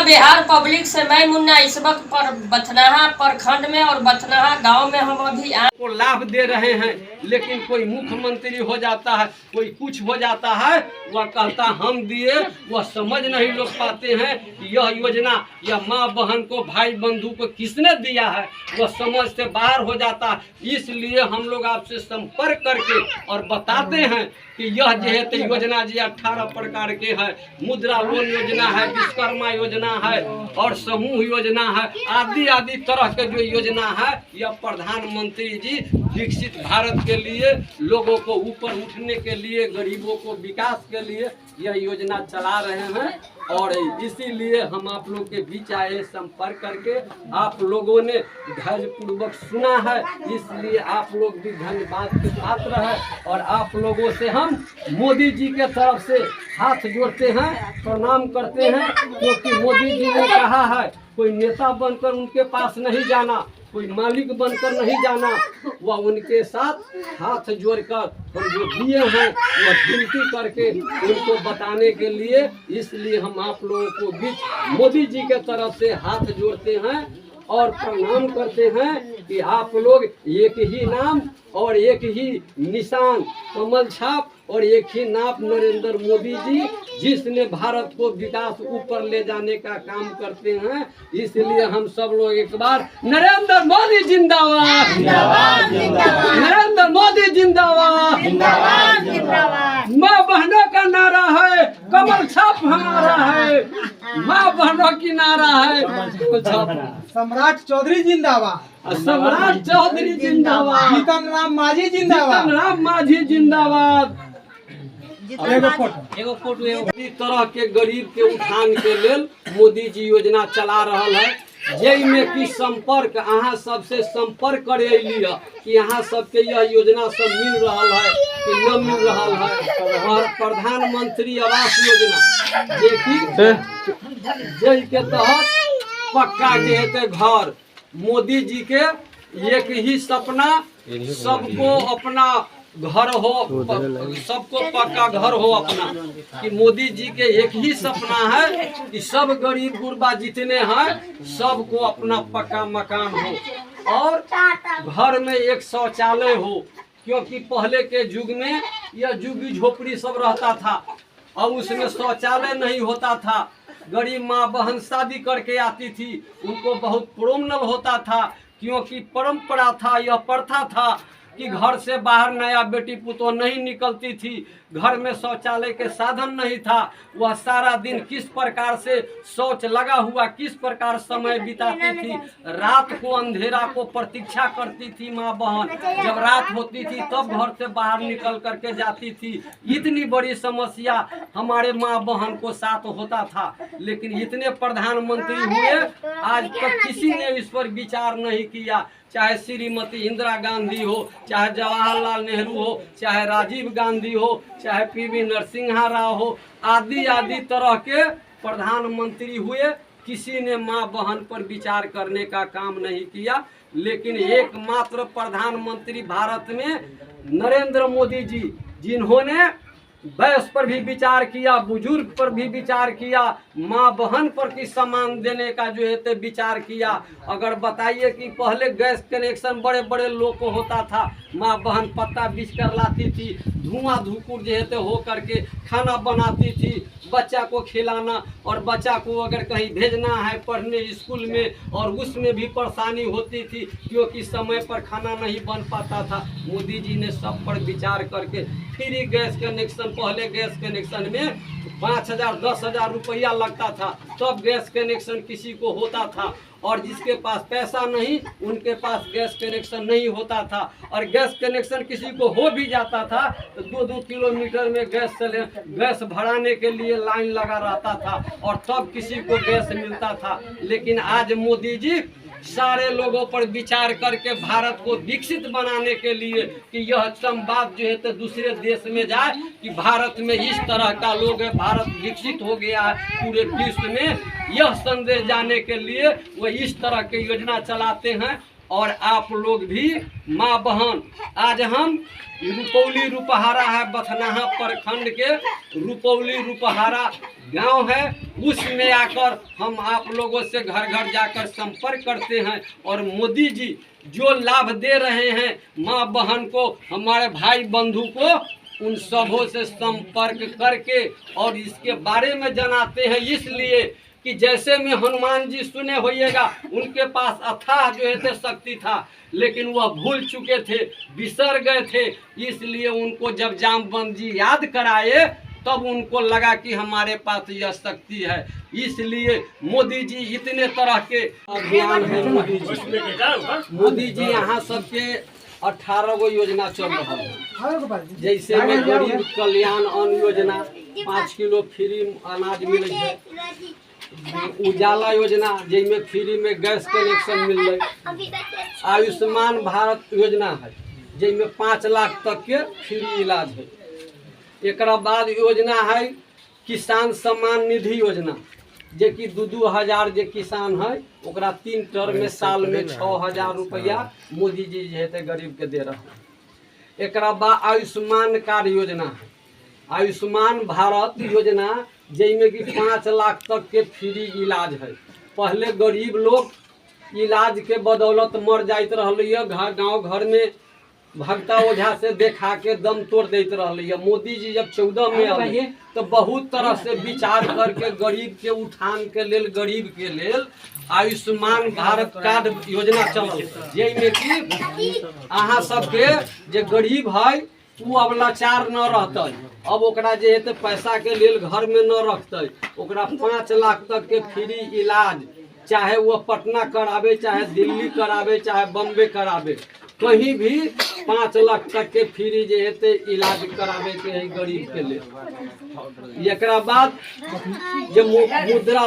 Bihar public से मैं मुन्ना इस वक्त पर बथनाहा प्रखंड में और बथनाहा गांव में हम अभी को लाभ दे रहे हैं, लेकिन कोई मुख्यमंत्री हो जाता है, कोई कुछ हो जाता है, वह कहता हम दिए। वह समझ नहीं लोग पाते हैं कि यह योजना या माँ बहन को भाई बंधु को किसने दिया है, वह समझ से बाहर हो जाता है। इसलिए हम लोग आपसे संपर्क करके और बताते हैं कि यह जो है योजना जी 18 प्रकार के है। मुद्रा लोन योजना है, विश्वकर्मा योजना है और समूह योजना है, आदि आदि तरह के जो योजना है, यह प्रधानमंत्री जी विकसित भारत के लिए, लोगों को ऊपर उठने के लिए, गरीबों को विकास के लिए यह योजना चला रहे हैं। और इसीलिए हम आप लोग के बीच आए संपर्क करके। आप लोगों ने धैर्यपूर्वक सुना है, इसलिए आप लोग भी धन्यवाद के पात्र है। और आप लोगों से हम मोदी जी के तरफ से हाथ जोड़ते हैं, प्रणाम करते हैं, क्योंकि मोदी जी ने कहा है कोई नेता बनकर उनके पास नहीं जाना, कोई मालिक बनकर नहीं जाना, वह उनके साथ हाथ जोड़कर हम जो दिए हैं वह गिनती करके उनको बताने के लिए। इसलिए हम आप लोगों को बीच मोदी जी के तरफ से हाथ जोड़ते हैं और प्रणाम करते हैं कि आप लोग एक ही नाम और एक ही निशान कमल छाप और एक ही नाप नरेंद्र मोदी जी, जिसने भारत को विकास ऊपर ले जाने का काम करते हैं। इसलिए हम सब लोग एक बार नरेंद्र मोदी जिंदाबाद, नरेंद्र मोदी जिंदाबाद, माँ बहनों का नारा है, कमल छाप हमारा है, माँ बहनों की नारा है, सम्राट चौधरी जिंदाबाद, सम्राट चौधरी जिंदाबाद, जीतन राम मांझी जिंदाबाद, जीतन राम मांझी जिंदाबाद। एगो फोटो इस तरह के गरीब के उत्थान के लेल मोदी जी योजना चला रहा है, जैमे की संपर्क अहाँ सबसे संपर्क करे लिया कि यहाँ सबके यह योजना सब मिल रहा है कि न मिल रहा है। और प्रधानमंत्री आवास योजना जै के तहत पक्का जे हेते घर, मोदी जी के एक ही सपना, सबको अपना घर हो, सबको पक्का घर हो अपना। कि मोदी जी के एक ही सपना है कि सब गरीब गुरबा जितने हैं सबको अपना पक्का मकान हो और घर में एक शौचालय हो। क्योंकि पहले के युग में यह झुग्गी झोपड़ी सब रहता था और उसमें शौचालय नहीं होता था। गरीब माँ बहन शादी करके आती थी, उनको बहुत प्रोमनल होता था, क्योंकि परंपरा था, यह प्रथा था कि घर से बाहर नया बेटी पुतोह नहीं निकलती थी, घर में शौचालय के साधन नहीं था। वह सारा दिन किस प्रकार से शौच लगा हुआ किस प्रकार समय बिताती थी, रात को अंधेरा को प्रतीक्षा करती थी माँ बहन, जब रात होती थी तब घर से बाहर निकल करके जाती थी। इतनी बड़ी समस्या हमारे माँ बहन को साथ होता था, लेकिन इतने प्रधानमंत्री हुए आज तक किसी ने इस पर विचार नहीं किया। चाहे श्रीमती इंदिरा गांधी हो, चाहे जवाहरलाल नेहरू हो, चाहे राजीव गांधी हो, चाहे पीवी नरसिम्हा राव हो, आदि आदि तरह के प्रधानमंत्री हुए, किसी ने माँ बहन पर विचार करने का काम नहीं किया। लेकिन एकमात्र प्रधानमंत्री भारत में नरेंद्र मोदी जी, जिन्होंने वयस्क पर भी विचार किया, बुजुर्ग पर भी विचार किया, माँ बहन पर की सम्मान देने का जो है विचार किया। अगर बताइए कि पहले गैस कनेक्शन बड़े बड़े लोग को होता था, माँ बहन पत्ता बीछ कर लाती थी, धुआं धुकुर जो है हो करके खाना बनाती थी, बच्चा को खिलाना, और बच्चा को अगर कहीं भेजना है पढ़ने स्कूल में और उसमें भी परेशानी होती थी क्योंकि समय पर खाना नहीं बन पाता था। मोदी जी ने सब पर विचार करके फ्री गैस कनेक्शन, पहले गैस कनेक्शन में 5,000 10,000 रुपया लगता था, तब गैस कनेक्शन किसी को होता था। और जिसके पास पैसा नहीं उनके पास गैस कनेक्शन नहीं होता था, और गैस कनेक्शन किसी को हो भी जाता था तो 2-2 किलोमीटर में गैस भराने के लिए लाइन लगा रहता था और तब किसी को गैस मिलता था। लेकिन आज मोदी जी सारे लोगों पर विचार करके भारत को विकसित बनाने के लिए कि यह संवाद जो है तो दूसरे देश में जाए कि भारत में इस तरह का लोग है, भारत विकसित हो गया है पूरे विश्व में, यह संदेश जाने के लिए वो इस तरह के योजना चलाते हैं। और आप लोग भी माँ बहन, आज हम रुपौली रुपहारा है, बथनाहा प्रखंड के रुपौली रुपहारा गांव है, उसमें आकर हम आप लोगों से घर घर जाकर संपर्क करते हैं और मोदी जी जो लाभ दे रहे हैं माँ बहन को, हमारे भाई बंधु को, उन सबों से संपर्क करके और इसके बारे में जनाते हैं। इसलिए कि जैसे में हनुमान जी सुने होइएगा, उनके पास अथाह जो है शक्ति था, लेकिन वह भूल चुके थे, बिसर गए थे। इसलिए उनको जब जामवंत जी याद कराए तब उनको लगा कि हमारे पास यह शक्ति है। इसलिए मोदी जी इतने तरह के अभियान है। मोदी जी यहाँ सबके 18 गो योजना चल रहा है, जैसे में गरीब कल्याण अन्न योजना, 5 किलो फ्री अनाज मिले है, उजाला योजना जिसमें फ्री में गैस कनेक्शन मिल रही, आयुष्मान भारत योजना है जिसमें 5 लाख तक के फ्री इलाज है। एक बाद योजना है किसान सम्मान निधि योजना, जे कि 2-2 हजार जे किसान है ओकरा 3 टर्म में साल में 6,000 रुपया मोदी जी जो है गरीब के दे रहे हैं। एक बाद आयुष्मान कार्ड योजना है, आयुष्मान भारत योजना जिसमें कि 5 लाख तक के फ्री इलाज है। पहले गरीब लोग इलाज के बदौलत मर जाते रहिए, गाँव घर में भगता ओझा से देखा के दम तोड़ देते रहिए। मोदी जी जब 14 में आए तो बहुत तरह से विचार करके गरीब के उत्थान के लेल, गरीब के लेल आयुष्मान भारत कार्ड योजना चलल, जिसमें कि अहाँ सबके जे गरीब है वो अब लाचार न रहते, अब ओकरा जे है पैसा के लेल घर में न रखते, ओकरा 5 लाख तक के फ्री इलाज, चाहे वो पटना करावे, चाहे दिल्ली करावे, चाहे बम्बे करावे, कहीं भी 5 लाख तक के फ्री जे है इलाज करावे के है गरीब के लिए। एक बाद जे मुद्रा